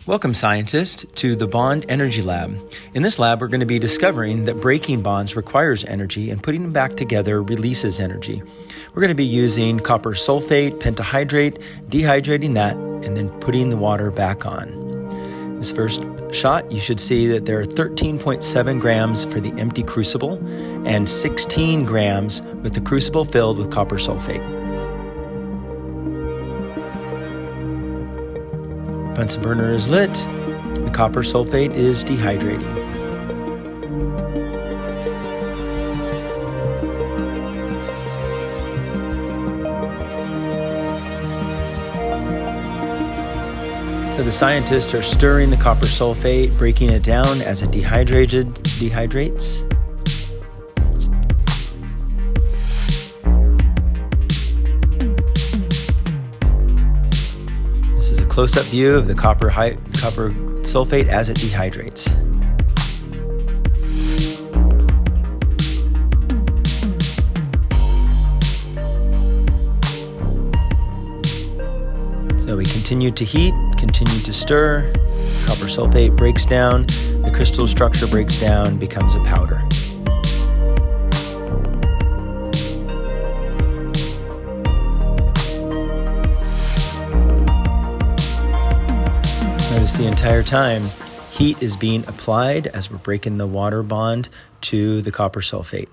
Welcome, scientists, to the Bond Energy Lab. In this lab, we're going to be discovering that breaking bonds requires energy and putting them back together releases energy. We're going to be using copper sulfate pentahydrate, dehydrating that, and then putting the water back on. This first shot, you should see that there are 13.7 grams for the empty crucible and 16 grams with the crucible filled with copper sulfate. Bunsen burner is lit. The copper sulfate is dehydrating. So the scientists are stirring the copper sulfate, breaking it down as it dehydrates. Close-up view of the copper sulfate as it dehydrates. So we continue to heat, continue to stir. Copper sulfate breaks down, the crystal structure breaks down, becomes a powder. Notice the entire time, heat is being applied as we're breaking the water bond to the copper sulfate.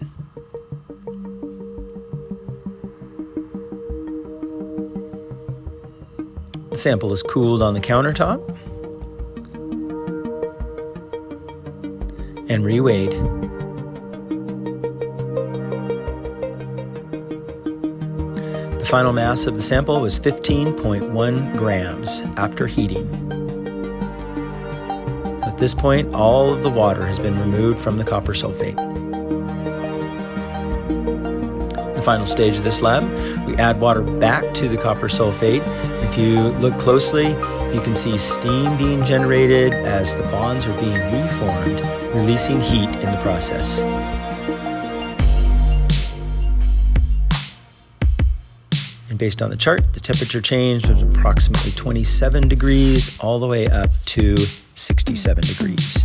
The sample is cooled on the countertop and reweighed. The final mass of the sample was 15.1 grams after heating. At this point, all of the water has been removed from the copper sulfate. The final stage of this lab, we add water back to the copper sulfate. If you look closely, you can see steam being generated as the bonds are being reformed, releasing heat in the process. And based on the chart, the temperature change was approximately 27 degrees all the way up to 67 degrees.